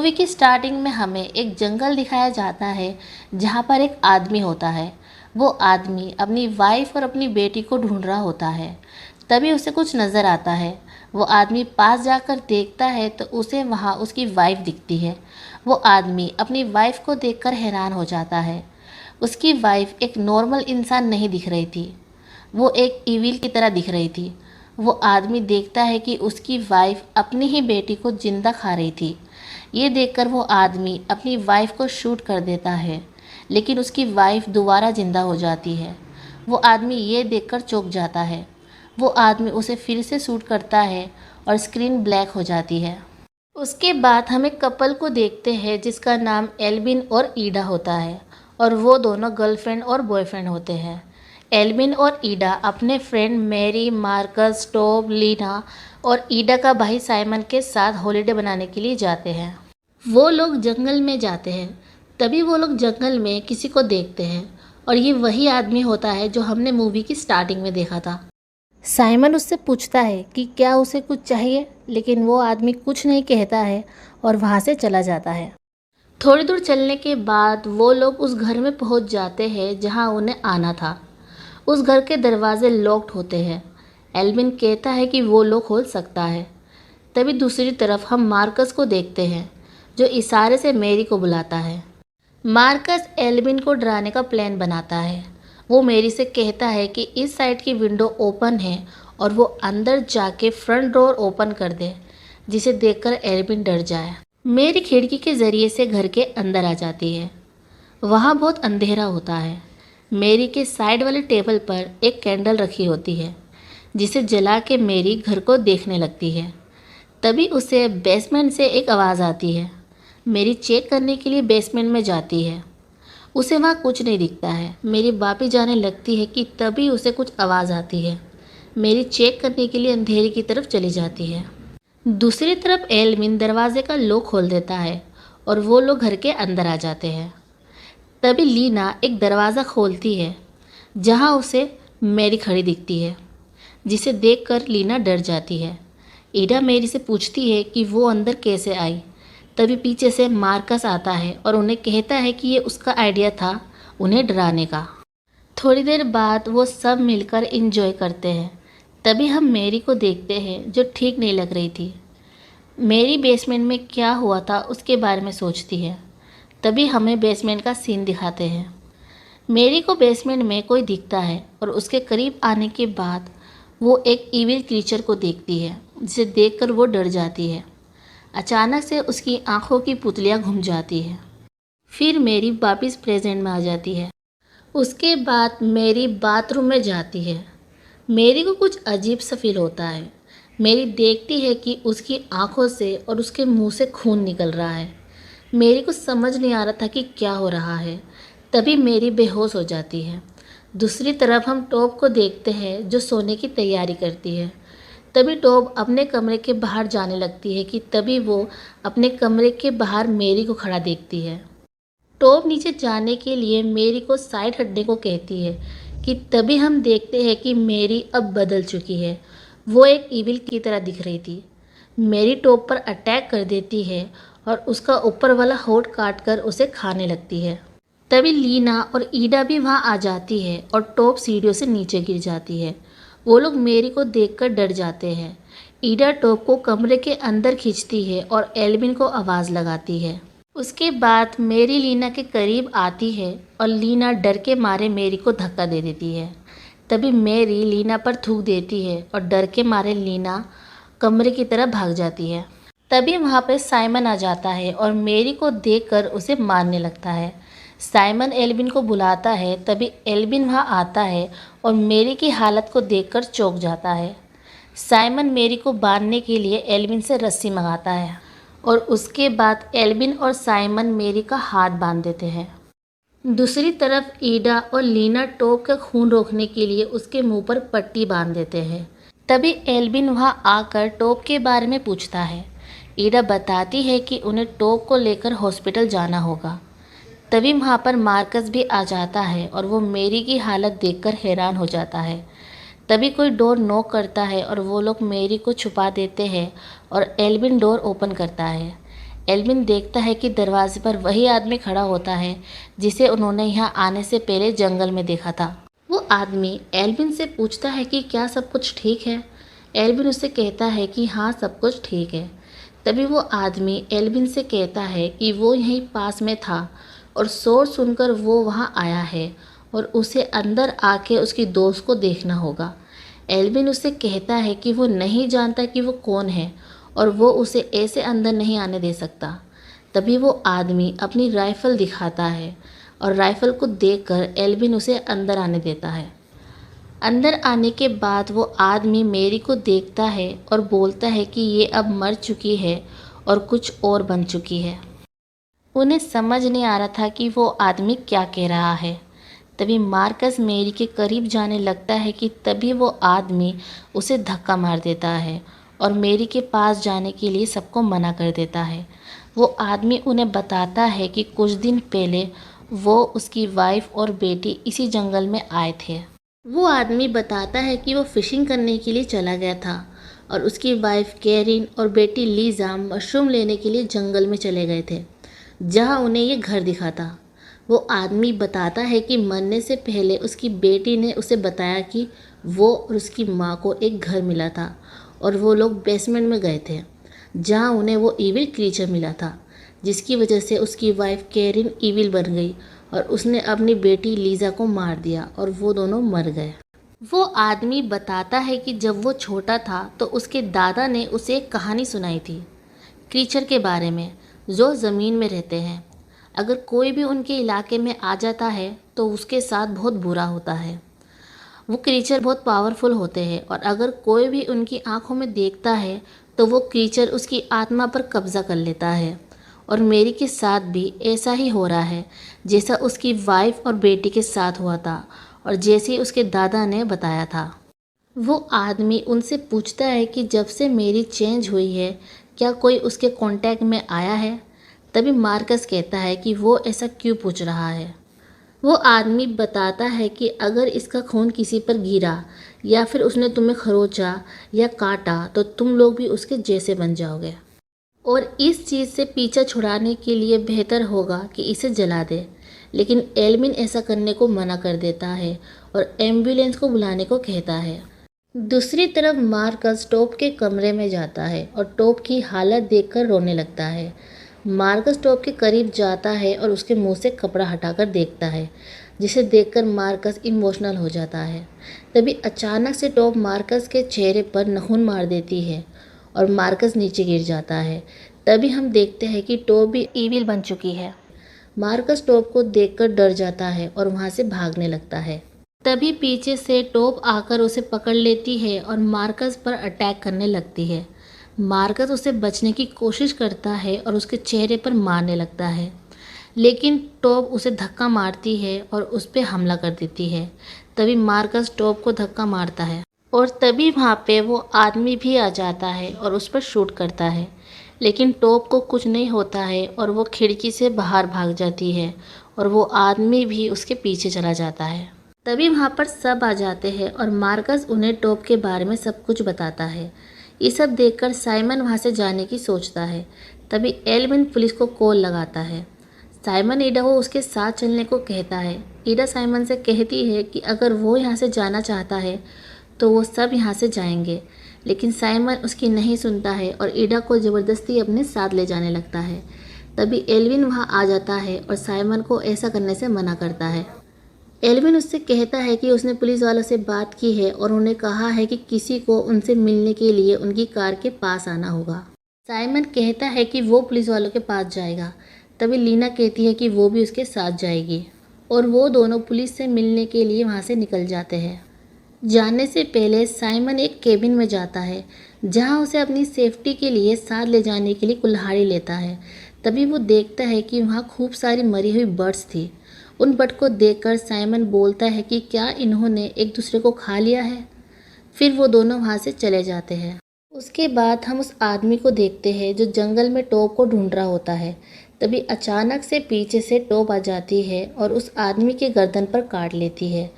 Movie की starting में हमें एक जंगल दिखाया जाता है जहाँ पर एक आदमी होता है। वो आदमी अपनी वाइफ और अपनी बेटी को ढूंढ रहा होता है। तभी उसे कुछ नज़र आता है। वो आदमी पास जाकर देखता है तो उसे वहाँ उसकी वाइफ दिखती है। वो आदमी अपनी वाइफ को देखकर हैरान हो जाता है। उसकी वाइफ एक नॉर्मल इंसान नहीं दिख रही थी, वो एक ईविल की तरह दिख रही थी। वो आदमी देखता है कि उसकी वाइफ अपनी ही बेटी को जिंदा खा रही थी। ये देखकर वो आदमी अपनी वाइफ को शूट कर देता है, लेकिन उसकी वाइफ दोबारा जिंदा हो जाती है। वो आदमी ये देखकर चौंक जाता है। वो आदमी उसे फिर से शूट करता है और स्क्रीन ब्लैक हो जाती है। उसके बाद हम एक कपल को देखते हैं जिसका नाम एल्विन और ईडा होता है और वो दोनों गर्लफ्रेंड और बॉयफ्रेंड होते हैं। एल्विन और ईडा अपने friend Mary, Marcus, Tob, Lina और ईडा का भाई साइमन के साथ हॉलिडे बनाने के लिए जाते हैं। वो लोग जंगल में जाते हैं। तभी वो लोग जंगल में किसी को देखते हैं और ये वही आदमी होता है जो हमने मूवी की स्टार्टिंग में देखा था। साइमन उससे पूछता है कि क्या उसे कुछ चाहिए, लेकिन वो आदमी कुछ नहीं कहता है और वहाँ से चला जाता है। थोड़ी दूर चलने के बाद वो लोग उस घर में पहुँच जाते हैं जहाँ उन्हें आना था। उस घर के दरवाजे लॉक्ड होते हैं। एल्विन कहता है कि वो लोग खोल सकता है। तभी दूसरी तरफ हम मार्कस को देखते हैं जो इशारे से मैरी को बुलाता है। मार्कस एल्विन को डराने का प्लान बनाता है। वो मैरी से कहता है कि इस साइड की विंडो ओपन है और वो अंदर जाके फ्रंट डोर ओपन कर दे, जिसे देखकर एल्विन डर जाए। मैरी खिड़की के ज़रिए से घर के अंदर आ जाती है। वहाँ बहुत अंधेरा होता है। मैरी के साइड वाले टेबल पर एक कैंडल रखी होती है, जिसे जला के मैरी घर को देखने लगती है। तभी उसे बेसमेंट से एक आवाज़ आती है। मैरी चेक करने के लिए बेसमेंट में जाती है। उसे वहाँ कुछ नहीं दिखता है। मैरी वापस जाने लगती है कि तभी उसे कुछ आवाज़ आती है। मैरी चेक करने के लिए अंधेरे की तरफ चली जाती है। दूसरी तरफ एल्विन दरवाजे का लॉक खोल देता है और वो लोग घर के अंदर आ जाते हैं। तभी लीना एक दरवाज़ा खोलती है जहाँ उसे मैरी खड़ी दिखती है, जिसे देखकर लीना डर जाती है। ईडा मैरी से पूछती है कि वो अंदर कैसे आई। तभी पीछे से मार्कस आता है और उन्हें कहता है कि ये उसका आइडिया था उन्हें डराने का। थोड़ी देर बाद वो सब मिलकर एंजॉय करते हैं। तभी हम मैरी को देखते हैं जो ठीक नहीं लग रही थी। मैरी बेसमेंट में क्या हुआ था उसके बारे में सोचती है। तभी हमें बेसमेंट का सीन दिखाते हैं। मैरी को बेसमेंट में कोई दिखता है और उसके करीब आने के बाद वो एक ईविल क्रीचर को देखती है, जिसे देखकर वो डर जाती है। अचानक से उसकी आंखों की पुतलियाँ घूम जाती है। फिर मैरी वापस प्रेजेंट में आ जाती है। उसके बाद मैरी बाथरूम में जाती है। मैरी को कुछ अजीब सा फील होता है। मैरी देखती है कि उसकी आंखों से और उसके मुंह से खून निकल रहा है। मैरी को समझ नहीं आ रहा था कि क्या हो रहा है। तभी मैरी बेहोश हो जाती है। दूसरी तरफ हम टॉब को देखते हैं जो सोने की तैयारी करती है। तभी टॉब अपने कमरे के बाहर जाने लगती है कि तभी वो अपने कमरे के बाहर मैरी को खड़ा देखती है। टॉब नीचे जाने के लिए मैरी को साइड हटने को कहती है कि तभी हम देखते हैं कि मैरी अब बदल चुकी है। वो एक ईविल की तरह दिख रही थी। मैरी टॉब पर अटैक कर देती है और उसका ऊपर वाला होठ काट कर उसे खाने लगती है। तभी लीना और ईडा भी वहाँ आ जाती है और टॉब सीढ़ियों से नीचे गिर जाती है। वो लोग मैरी को देखकर डर जाते हैं। ईडा टॉब को कमरे के अंदर खींचती है और एल्विन को आवाज़ लगाती है। उसके बाद मैरी लीना के करीब आती है और लीना डर के मारे मैरी को धक्का दे देती है। तभी मैरी लीना पर थूक देती है और डर के मारे लीना कमरे की तरफ भाग जाती है। तभी वहाँ पर साइमन आ जाता है और मैरी को देखकर उसे मारने लगता है। साइमन एल्विन को बुलाता है। तभी एल्विन वहाँ आता है और मैरी की हालत को देखकर चौंक जाता है। साइमन मैरी को बांधने के लिए एल्विन से रस्सी मंगाता है और उसके बाद एल्विन और साइमन मैरी का हाथ बांध देते हैं। दूसरी तरफ ईडा और लीना टॉब का खून रोकने के लिए उसके मुंह पर पट्टी बांध देते हैं। तभी एल्विन वहाँ आकर टॉब के बारे में पूछता है। ईडा बताती है कि उन्हें टॉब को लेकर हॉस्पिटल जाना होगा। तभी वहाँ पर मार्कस भी आ जाता है और वो मैरी की हालत देखकर हैरान हो जाता है। तभी कोई डोर नॉक करता है और वो लोग मैरी को छुपा देते हैं और एल्विन डोर ओपन करता है। एल्विन देखता है कि दरवाजे पर वही आदमी खड़ा होता है जिसे उन्होंने यहाँ आने से पहले जंगल में देखा था। वो आदमी एल्विन से पूछता है कि क्या सब कुछ ठीक है। एल्विन उससे कहता है कि हाँ, सब कुछ ठीक है। तभी वो आदमी एल्विन से कहता है कि वो यहीं पास में था और शोर सुनकर वो वहाँ आया है और उसे अंदर आके उसकी दोस्त को देखना होगा। एल्विन उससे कहता है कि वो नहीं जानता कि वो कौन है और वो उसे ऐसे अंदर नहीं आने दे सकता। तभी वो आदमी अपनी राइफ़ल दिखाता है और राइफ़ल को देखकर एल्विन उसे अंदर आने देता है। अंदर आने के बाद वो आदमी मेरी को देखता है और बोलता है कि ये अब मर चुकी है और कुछ और बन चुकी है। उन्हें समझ नहीं आ रहा था कि वो आदमी क्या कह रहा है। तभी मार्कस मेरी के करीब जाने लगता है कि तभी वो आदमी उसे धक्का मार देता है और मेरी के पास जाने के लिए सबको मना कर देता है। वो आदमी उन्हें बताता है कि कुछ दिन पहले वो, उसकी वाइफ और बेटी इसी जंगल में आए थे। वो आदमी बताता है कि वो फ़िशिंग करने के लिए चला गया था और उसकी वाइफ कैरिन और बेटी लीज़ा मशरूम लेने के लिए जंगल में चले गए थे, जहाँ उन्हें ये घर दिखा था। वो आदमी बताता है कि मरने से पहले उसकी बेटी ने उसे बताया कि वो और उसकी माँ को एक घर मिला था और वो लोग बेसमेंट में गए थे, जहाँ उन्हें वो ईविल क्रीचर मिला था, जिसकी वजह से उसकी वाइफ कैरिन ईविल बन गई और उसने अपनी बेटी लीज़ा को मार दिया और वो दोनों मर गए। वो आदमी बताता है कि जब वो छोटा था तो उसके दादा ने उसे एक कहानी सुनाई थी क्रीचर के बारे में जो ज़मीन में रहते हैं। अगर कोई भी उनके इलाके में आ जाता है तो उसके साथ बहुत बुरा होता है। वो क्रीचर बहुत पावरफुल होते हैं और अगर कोई भी उनकी आंखों में देखता है तो वो क्रीचर उसकी आत्मा पर कब्ज़ा कर लेता है। और मेरी के साथ भी ऐसा ही हो रहा है जैसा उसकी वाइफ और बेटी के साथ हुआ था और जैसे उसके दादा ने बताया था। वो आदमी उनसे पूछता है कि जब से मेरी चेंज हुई है क्या कोई उसके कांटेक्ट में आया है। तभी मार्कस कहता है कि वो ऐसा क्यों पूछ रहा है। वो आदमी बताता है कि अगर इसका खून किसी पर गिरा या फिर उसने तुम्हें खरोचा या काटा तो तुम लोग भी उसके जैसे बन जाओगे और इस चीज़ से पीछा छुड़ाने के लिए बेहतर होगा कि इसे जला दे। लेकिन एल्विन ऐसा करने को मना कर देता है और एम्बुलेंस को बुलाने को कहता है। दूसरी तरफ मार्कस टॉप के कमरे में जाता है और टॉप की हालत देखकर रोने लगता है। मार्कस टॉप के करीब जाता है और उसके मुंह से कपड़ा हटाकर देखता है, जिसे देखकर मार्कस इमोशनल हो जाता है। तभी अचानक से टॉप मार्कस के चेहरे पर नखून मार देती है और मार्कस नीचे गिर जाता है। तभी हम देखते हैं कि टॉप भी ईविल बन चुकी है। मार्कस टॉप को देखकर डर जाता है और वहाँ से भागने लगता है। तभी पीछे से टॉप आकर उसे पकड़ लेती है और मार्कस पर अटैक करने लगती है। मार्कस उसे बचने की कोशिश करता है और उसके चेहरे पर मारने लगता है, लेकिन टॉप उसे धक्का मारती है और उस पर हमला कर देती है। तभी मार्कस टॉप को धक्का मारता है और तभी वहाँ पे वो आदमी भी आ जाता है और उस पर शूट करता है, लेकिन टॉप को कुछ नहीं होता है और वो खिड़की से बाहर भाग जाती है और वो आदमी भी उसके पीछे चला जाता है। तभी वहाँ पर सब आ जाते हैं और मार्कस उन्हें टॉप के बारे में सब कुछ बताता है। ये सब देखकर साइमन वहाँ से जाने की सोचता है। तभी एल्विन पुलिस को कॉल लगाता है। साइमन ईडा को उसके साथ चलने को कहता है। ईडा साइमन से कहती है कि अगर वो यहाँ से जाना चाहता है तो वो सब यहाँ से जाएंगे, लेकिन साइमन उसकी नहीं सुनता है और ईडा को ज़बरदस्ती अपने साथ ले जाने लगता है। तभी एल्विन वहाँ आ जाता है और साइमन को ऐसा करने से मना करता है। एल्विन उससे कहता है कि उसने पुलिस वालों से बात की है और उन्हें कहा है कि किसी को उनसे मिलने के लिए उनकी कार के पास आना होगा। साइमन कहता है कि वो पुलिस वालों के पास जाएगा। तभी लीना कहती है कि वो भी उसके साथ जाएगी और वो दोनों पुलिस से मिलने के लिए वहाँ से निकल जाते हैं। जाने से पहले साइमन एक केबिन में जाता है, जहाँ उसे अपनी सेफ्टी के लिए साथ ले जाने के लिए कुल्हाड़ी लेता है। तभी वो देखता है कि वहाँ खूब सारी मरी हुई बर्ड्स थी। उन बर्ड को देखकर साइमन बोलता है कि क्या इन्होंने एक दूसरे को खा लिया है। फिर वो दोनों वहाँ से चले जाते हैं। उसके बाद हम उस आदमी को देखते हैं जो जंगल में टॉप को ढूंढ रहा होता है। तभी अचानक से पीछे से टॉप आ जाती है और उस आदमी के गर्दन पर काट लेती है।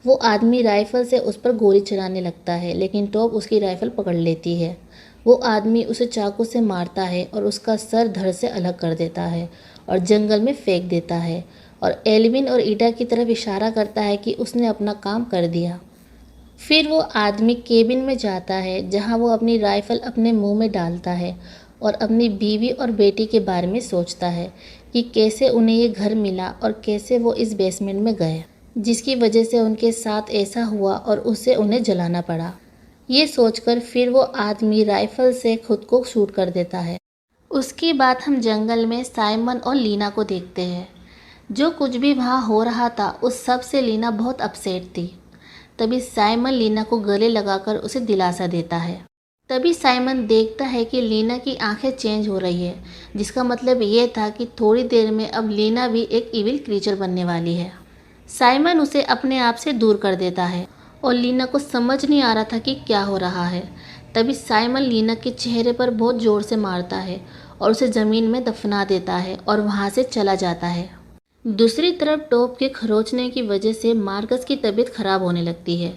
वो आदमी राइफ़ल से उस पर गोली चलाने लगता है, लेकिन टॉप उसकी राइफ़ल पकड़ लेती है। वो आदमी उसे चाकू से मारता है और उसका सर धड़ से अलग कर देता है और जंगल में फेंक देता है और एल्विन और ईडा की तरफ इशारा करता है कि उसने अपना काम कर दिया। फिर वो आदमी केबिन में जाता है जहाँ वो अपनी राइफ़ल अपने मुंह में डालता है और अपनी बीवी और बेटी के बारे में सोचता है कि कैसे उन्हें ये घर मिला और कैसे वो इस बेसमेंट में गए, जिसकी वजह से उनके साथ ऐसा हुआ और उससे उन्हें जलाना पड़ा। ये सोचकर फिर वो आदमी राइफ़ल से खुद को शूट कर देता है। उसके बाद हम जंगल में साइमन और लीना को देखते हैं। जो कुछ भी वहाँ हो रहा था उस सब से लीना बहुत अपसेट थी। तभी साइमन लीना को गले लगाकर उसे दिलासा देता है। तभी साइमन देखता है कि लीना की आंखें चेंज हो रही है, जिसका मतलब ये था कि थोड़ी देर में अब लीना भी एक इविल क्रीचर बनने वाली है। साइमन उसे अपने आप से दूर कर देता है और लीना को समझ नहीं आ रहा था कि क्या हो रहा है। तभी साइमन लीना के चेहरे पर बहुत ज़ोर से मारता है और उसे ज़मीन में दफना देता है और वहाँ से चला जाता है। दूसरी तरफ टॉप के खरोंचने की वजह से मार्कस की तबीयत खराब होने लगती है।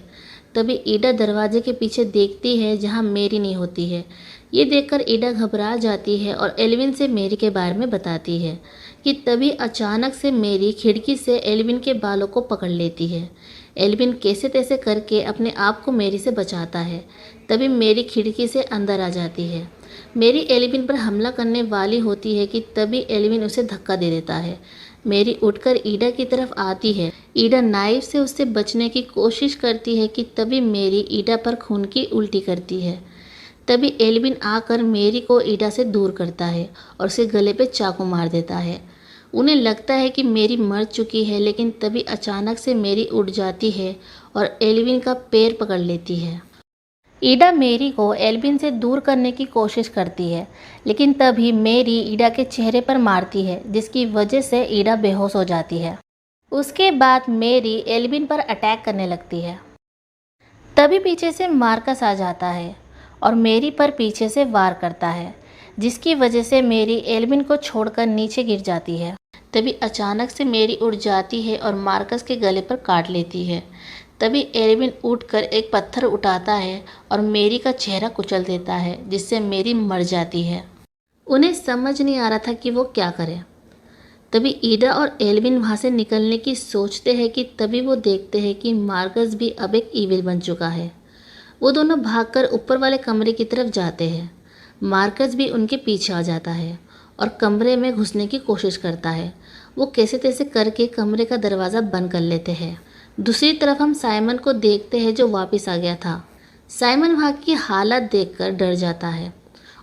तभी ईडा दरवाजे के पीछे देखती है जहाँ मेरी नहीं होती है। ये देखकर ईडा घबरा जाती है और एल्विन से मेरी के बारे में बताती है कि तभी अचानक से मेरी खिड़की से एल्विन के बालों को पकड़ लेती है। एल्विन कैसे तैसे करके अपने आप को मेरी से बचाता है। तभी मेरी खिड़की से अंदर आ जाती है। मेरी एल्विन पर हमला करने वाली होती है कि तभी एल्विन उसे धक्का दे देता है। मेरी उठकर ईडा की तरफ आती है। ईडा नाइफ से उससे बचने की कोशिश करती है कि तभी मेरी ईडा पर खून की उल्टी करती है। तभी एल्विन आकर मेरी को ईडा से दूर करता है और उसे गले पे चाकू मार देता है। उन्हें लगता है कि मेरी मर चुकी है, लेकिन तभी अचानक से मेरी उठ जाती है और एल्विन का पैर पकड़ लेती है। ईडा मेरी को एल्विन से दूर करने की कोशिश करती है, लेकिन तभी मेरी ईडा के चेहरे पर मारती है, जिसकी वजह से ईडा बेहोश हो जाती है। उसके बाद मेरी एल्विन पर अटैक करने लगती है। तभी पीछे से मार्कस आ जाता है और मेरी पर पीछे से वार करता है, जिसकी वजह से मेरी एल्विन को छोड़कर नीचे गिर जाती है। तभी अचानक से मेरी उड़ जाती है और मार्कस के गले पर काट लेती है। तभी एल्विन उठकर एक पत्थर उठाता है और मेरी का चेहरा कुचल देता है, जिससे मेरी मर जाती है। उन्हें समझ नहीं आ रहा था कि वो क्या करें। तभी ईडा और एल्विन वहाँ से निकलने की सोचते हैं कि तभी वो देखते हैं कि मार्कस भी अब एक ईविल बन चुका है। वो दोनों भागकर ऊपर वाले कमरे की तरफ जाते हैं। मार्कस भी उनके पीछे आ जाता है और कमरे में घुसने की कोशिश करता है। वो कैसे तैसे करके कमरे का दरवाज़ा बंद कर लेते हैं। दूसरी तरफ हम साइमन को देखते हैं जो वापस आ गया था। साइमन वहाँ की हालत देखकर डर जाता है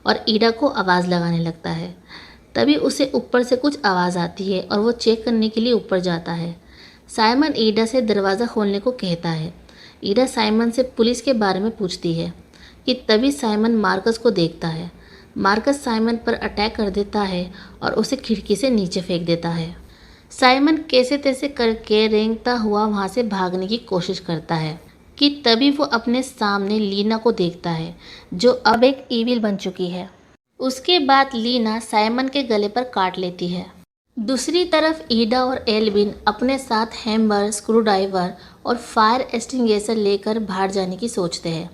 और ईडा को आवाज़ लगाने लगता है। तभी उसे ऊपर से कुछ आवाज़ आती है और वो चेक करने के लिए ऊपर जाता है। साइमन ईडा से दरवाज़ा खोलने को कहता है। ईडा साइमन से पुलिस के बारे में पूछती है कि तभी साइमन मार्कस को देखता है। मार्कस साइमन पर अटैक कर देता है और उसे खिड़की से नीचे फेंक देता है। साइमन कैसे तैसे करके रेंगता हुआ वहाँ से भागने की कोशिश करता है कि तभी वो अपने सामने लीना को देखता है, जो अब एक ईविल बन चुकी है। उसके बाद लीना साइमन के गले पर काट लेती है। दूसरी तरफ ईडा और एल्विन अपने साथ हैमर, स्क्रूड्राइवर और फायर एक्सटिंग्विशर लेकर बाहर जाने की सोचते हैं।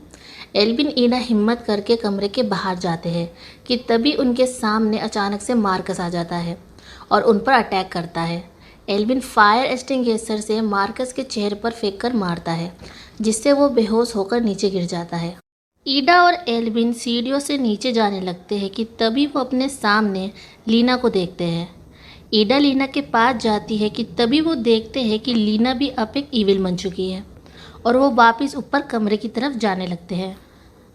एल्विन ईडा हिम्मत करके कमरे के बाहर जाते हैं कि तभी उनके सामने अचानक से मार्कस आ जाता है और उन पर अटैक करता है। एल्विन फायर एक्सटिंग्विशर से मार्कस के चेहरे पर फेंककर मारता है, जिससे वो बेहोश होकर नीचे गिर जाता है। ईडा और एल्विन सीढ़ियों से नीचे जाने लगते हैं कि तभी वो अपने सामने लीना को देखते हैं। ईडा लीना के पास जाती है कि तभी वो देखते हैं कि लीना भी अब एक ईविल बन चुकी है और वो वापस ऊपर कमरे की तरफ जाने लगते हैं।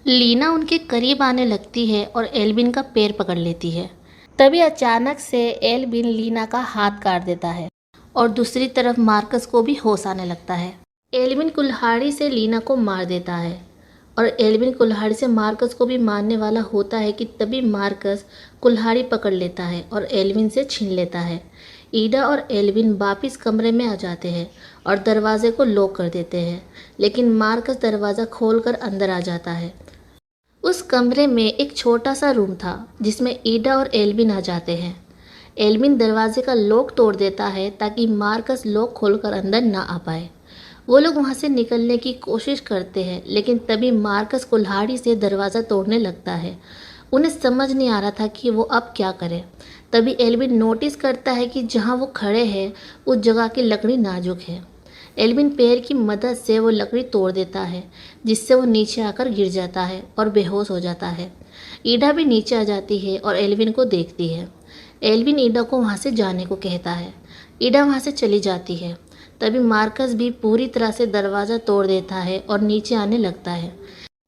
लीना उनके करीब आने लगती है और एल्विन का पैर पकड़ लेती है। तभी अचानक से एल्विन लीना का हाथ काट देता है और दूसरी तरफ मार्कस को भी होश आने लगता है। एल्विन कुल्हाड़ी से लीना को मार देता है और एल्विन कुल्हाड़ी से मार्कस को भी मारने वाला होता है कि तभी मार्कस कुल्हाड़ी पकड़ लेता है और एल्विन से छीन लेता है। ईडा और एल्विन वापस कमरे में आ जाते हैं और दरवाजे को लॉक कर देते हैं, लेकिन मार्कस दरवाज़ा खोलकर अंदर आ जाता है। उस कमरे में एक छोटा सा रूम था जिसमें ईडा और एल्विन आ जाते हैं। एल्विन दरवाजे का लॉक तोड़ देता है ताकि मार्कस लॉक खोलकर अंदर ना आ पाए। वो लोग वहाँ से निकलने की कोशिश करते हैं, लेकिन तभी मार्कस कुल्हाड़ी से दरवाज़ा तोड़ने लगता है। उन्हें समझ नहीं आ रहा था कि वो अब क्या करें। तभी एल्विन नोटिस करता है कि जहाँ वो खड़े हैं उस जगह की लकड़ी नाजुक है। एल्विन पैर की मदद से वो लकड़ी तोड़ देता है, जिससे वो नीचे आकर गिर जाता है और बेहोश हो जाता है। ईडा भी नीचे आ जाती है और एल्विन को देखती है। एल्विन ईडा को वहाँ से जाने को कहता है। ईडा वहाँ से चली जाती है। तभी मार्कस भी पूरी तरह से दरवाज़ा तोड़ देता है और नीचे आने लगता है।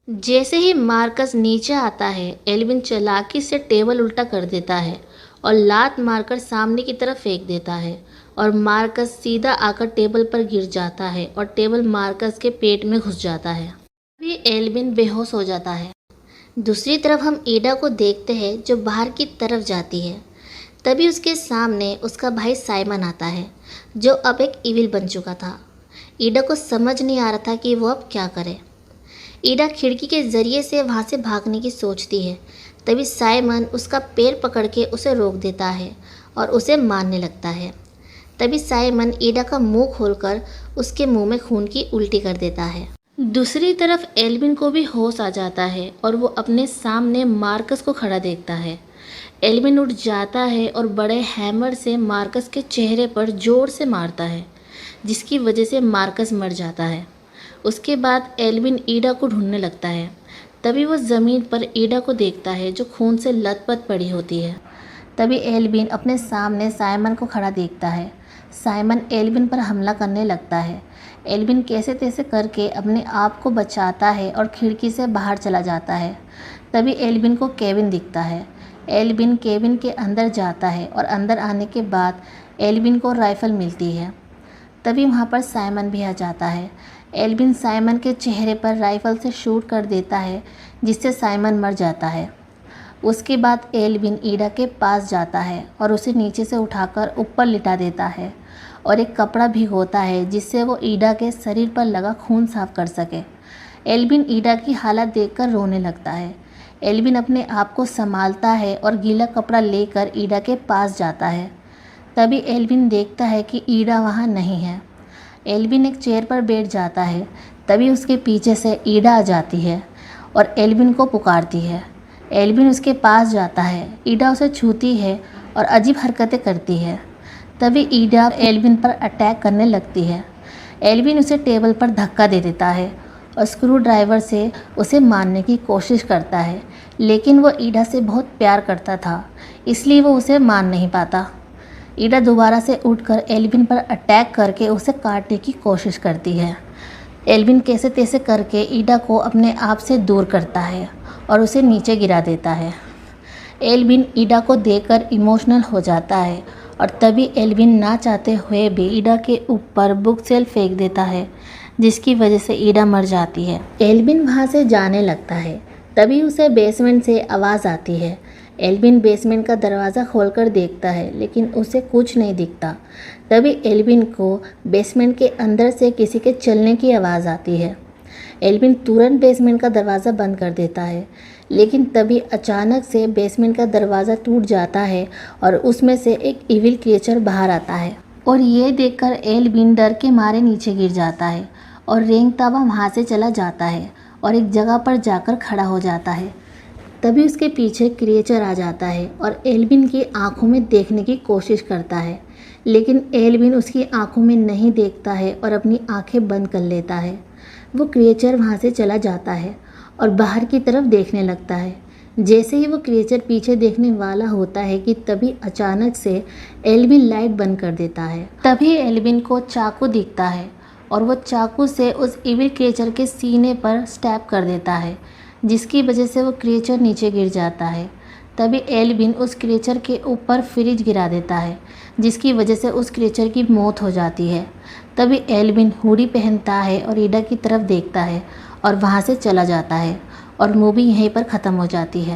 जैसे ही मार्कस नीचे आता है, एल्विन चालाकी से टेबल उल्टा कर देता है और लात मारकर सामने की तरफ फेंक देता है और मार्कस सीधा आकर टेबल पर गिर जाता है और टेबल मार्कस के पेट में घुस जाता है। तभी एल्विन बेहोश हो जाता है। दूसरी तरफ हम ईडा को देखते हैं जो बाहर की तरफ जाती है। तभी उसके सामने उसका भाई साइमन आता है, जो अब एक इविल बन चुका था। ईडा को समझ नहीं आ रहा था कि वो अब क्या करे। ईडा खिड़की के ज़रिए से वहाँ से भागने की सोचती है। तभी साइमन उसका पैर पकड़ के उसे रोक देता है और उसे मारने लगता है। तभी साइमन ईडा का मुंह खोलकर उसके मुंह में खून की उल्टी कर देता है। दूसरी तरफ एल्विन को भी होश आ जाता है और वो अपने सामने मार्कस को खड़ा देखता है। एल्विन उठ जाता है और बड़े हैमर से मार्कस के चेहरे पर जोर से मारता है, जिसकी वजह से मार्कस मर जाता है। उसके बाद एल्विन ईडा को ढूंढने लगता है। तभी वो ज़मीन पर ईडा को देखता है, जो खून से लथपथ पड़ी होती है। तभी एल्विन अपने सामने साइमन को खड़ा देखता है। साइमन एल्विन पर हमला करने लगता है। एल्विन कैसे तैसे करके अपने आप को बचाता है और खिड़की से बाहर चला जाता है। तभी एल्विन को केविन दिखता है। एल्विन केबिन के अंदर जाता है और अंदर आने के बाद एल्विन को राइफ़ल मिलती है। तभी वहाँ पर साइमन भी आ जाता है। एल्विन साइमन के चेहरे पर राइफ़ल से शूट कर देता है, जिससे साइमन मर जाता है। उसके बाद एल्विन ईडा के पास जाता है और उसे नीचे से उठाकर ऊपर लिटा देता है और एक कपड़ा भिगोता है, जिससे वो ईडा के शरीर पर लगा खून साफ कर सके। एल्विन ईडा की हालत देखकर रोने लगता है। एल्विन अपने आप को संभालता है और गीला कपड़ा लेकर ईडा के पास जाता है। तभी एल्विन देखता है कि ईडा वहाँ नहीं है। एल्विन एक चेयर पर बैठ जाता है। तभी उसके पीछे से ईडा आ जाती है और एल्विन को पुकारती है। एल्विन उसके पास जाता है। ईडा उसे छूती है और अजीब हरकतें करती है। तभी ईडा एल्विन पर अटैक करने लगती है। एल्विन उसे टेबल पर धक्का दे देता है और स्क्रू ड्राइवर से उसे मारने की कोशिश करता है, लेकिन वो ईडा से बहुत प्यार करता था, इसलिए वो उसे मार नहीं पाता। ईडा दोबारा से उठकर एल्विन पर अटैक करके उसे काटने की कोशिश करती है। एल्विन कैसे तैसे करके ईडा को अपने आप से दूर करता है और उसे नीचे गिरा देता है। एल्विन ईडा को देखकर इमोशनल हो जाता है और तभी एल्विन ना चाहते हुए भी ईडा के ऊपर बुक सेल फेंक देता है, जिसकी वजह से ईडा मर जाती है। एल्विन वहाँ से जाने लगता है। तभी उसे बेसमेंट से आवाज़ आती है। एल्विन बेसमेंट का दरवाज़ा खोलकर देखता है, लेकिन उसे कुछ नहीं दिखता। तभी एल्विन को बेसमेंट के अंदर से किसी के चलने की आवाज़ आती है। एल्विन तुरंत बेसमेंट का दरवाज़ा बंद कर देता है, लेकिन तभी अचानक से बेसमेंट का दरवाज़ा टूट जाता है और उसमें से एक इविल क्रिएचर बाहर आता है और ये देखकर एल्विन डर के मारे नीचे गिर जाता है और रेंगतावा वहाँ से चला जाता है और एक जगह पर जाकर खड़ा हो जाता है। तभी उसके पीछे क्रिएचर आ जाता है और एल्विन की आंखों में देखने की कोशिश करता है, लेकिन एल्विन उसकी आंखों में नहीं देखता है और अपनी आंखें बंद कर लेता है। वो क्रिएचर वहाँ से चला जाता है और बाहर की तरफ देखने लगता है। जैसे ही वो क्रिएचर पीछे देखने वाला होता है कि तभी अचानक से एल्विन लाइट बंद कर देता है। तभी एल्विन को चाकू दिखता है और वो चाकू से उस इविल क्रिएचर के सीने पर स्टैब कर देता है, जिसकी वजह से वो क्रिएचर नीचे गिर जाता है। तभी एल्विन उस क्रिएचर के ऊपर फ्रिज गिरा देता है, जिसकी वजह से उस क्रिएचर की मौत हो जाती है। तभी एल्विन हुडी पहनता है और ईडा की तरफ देखता है और वहाँ से चला जाता है और मूवी यहीं पर ख़त्म हो जाती है।